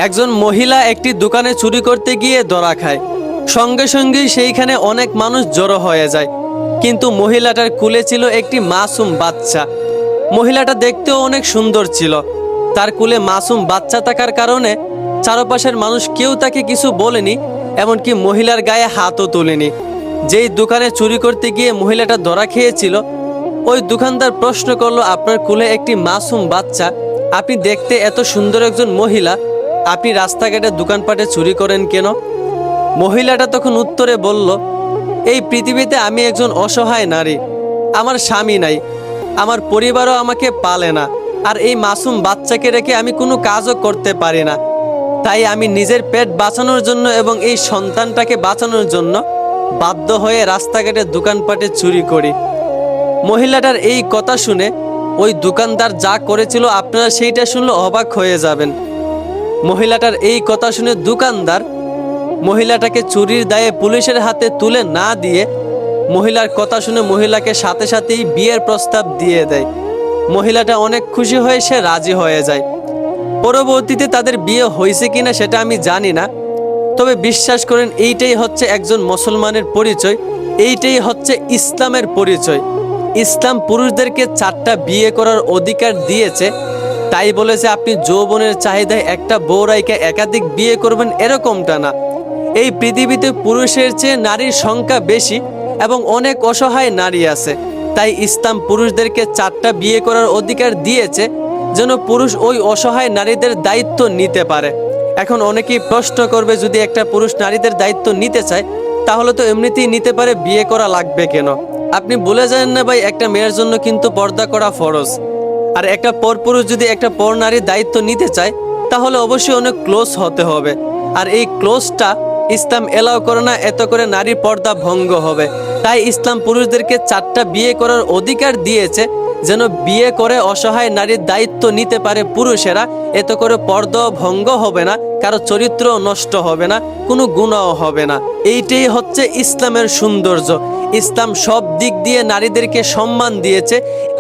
একজন মহিলা একটি দোকানে চুরি করতে গিয়ে ধরা খায়। সঙ্গে সঙ্গেই সেইখানে অনেক মানুষ জড়ো হয়ে যায়। কিন্তু মহিলাটার কোলে ছিল একটি মাসুম বাচ্চা। মহিলাটা দেখতেও অনেক সুন্দর ছিল। তার কোলে মাসুম বাচ্চা থাকার কারণে চারপাশের মানুষ কেউ তাকে কিছু বলেনি, এমনকি মহিলার গায়ে হাতও তোলেনি। যেই দোকানে চুরি করতে গিয়ে মহিলাটা ধরা খেয়েছিল, ওই দোকানদার প্রশ্ন করলো, আপনার কোলে একটি মাসুম বাচ্চা, আপনি দেখতে এত সুন্দর একজন মহিলা, আপনি রাস্তাঘাটে দোকানপাটে চুরি করেন কেন? মহিলাটা তখন উত্তরে বলল, এই পৃথিবীতে আমি একজন অসহায় নারী, আমার স্বামী নাই, আমার পরিবারও আমাকে পালে না, আর এই মাসুম বাচ্চাকে রেখে আমি কোনো কাজও করতে পারি না। তাই আমি নিজের পেট বাঁচানোর জন্য এবং এই সন্তানটাকে বাঁচানোর জন্য বাধ্য হয়ে রাস্তাঘাটে দোকানপাটে চুরি করি। মহিলাটার এই কথা শুনে ওই দোকানদার যা করেছিল আপনারা সেইটা শুনলে অবাক হয়ে যাবেন। মহিলাটার এই কথা শুনে দোকানদার মহিলাটাকে চুরির দায়ে পুলিশের হাতে তুলে না দিয়ে মহিলার কথা শুনে মহিলাকে সাথে সাথেই বিয়ের প্রস্তাব দিয়ে দেয়। মহিলাটা অনেক খুশি হয়ে সে রাজি হয়ে যায়। পরবর্তীতে তাদের বিয়ে হয়েছে কিনা সেটা আমি জানি না, তবে বিশ্বাস করেন এইটাই হচ্ছে একজন মুসলমানের পরিচয়, এইটাই হচ্ছে ইসলামের পরিচয়। ইসলাম পুরুষদেরকে 4টা বিয়ে করার অধিকার দিয়েছে, তাই বলেছে আপনি যৌবনের চাহিদায় একটা বউ রাইকে একাধিক বিয়ে করবেন এরকমটা না। এই পৃথিবীতে পুরুষের চেয়ে নারীর সংখ্যা বেশি এবং অনেক অসহায় নারী আছে, তাই ইসলাম পুরুষদেরকে 4টা বিয়ে করার অধিকার দিয়েছে যেন পুরুষ ওই অসহায় নারীদের দায়িত্ব নিতে পারে। এখন অনেকেই প্রশ্ন করবে, যদি একটা পুরুষ নারীদের দায়িত্ব নিতে চায় তাহলে তো এমনিতেই নিতে পারে, বিয়ে করা লাগবে কেন? আপনি ভুলে যান না ভাই, একটা মেয়ের জন্য কিন্তু পর্দা করা ফরজ। আর একটা পরপুরুষ যদি একটা পর নারীর দায়িত্ব নিতে চায় তাহলে অবশ্যই অনেক ক্লোজ হতে হবে। আর এই ক্লোজটা ইসলাম এলাও করে না, এত করে নারীর পর্দা ভঙ্গ হবে। তাই ইসলাম পুরুষদেরকে 4টা বিয়ে করার অধিকার দিয়েছে যেন বিয়ে করে অসহায় নারীর দায়িত্ব নিতে পারে পুরুষেরা। এত করে পর্দাও ভঙ্গ হবে না, কারো চরিত্র নষ্ট হবে না, কোনো গুনাহও হবে না। এইটাই হচ্ছে ইসলামের সৌন্দর্য। ইসলাম সব দিক দিয়ে নারীদেরকে সম্মান দিয়েছে,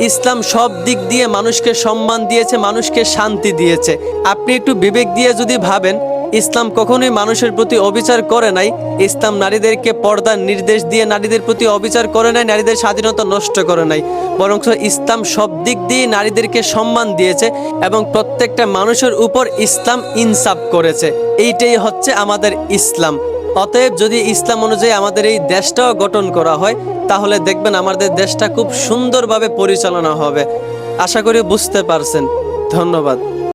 ইসলাম সব দিক দিয়ে মানুষকে সম্মান দিয়েছে, মানুষকে শান্তি দিয়েছে। আপনি একটু বিবেক দিয়ে যদি ভাবেন, ইসলাম কখনোই মানুষের প্রতি অবিচার করে নাই। ইসলাম নারীদেরকে পর্দার নির্দেশ দিয়ে নারীদের প্রতি অবিচার করে নাই, নারীদের স্বাধীনতা নষ্ট করে নাই, বরং ইসলাম সব দিক দিয়ে নারীদেরকে সম্মান দিয়েছে এবং প্রত্যেকটা মানুষের উপর ইসলাম ইনসাফ করেছে। এইটাই হচ্ছে আমাদের ইসলাম। অতএব যদি ইসলাম অনুযায়ী আমাদের এই দেশটাও গঠন করা হয় তাহলে দেখবেন আমাদের দেশটা খুব সুন্দরভাবে পরিচালনা হবে। আশা করি বুঝতে পারছেন। ধন্যবাদ।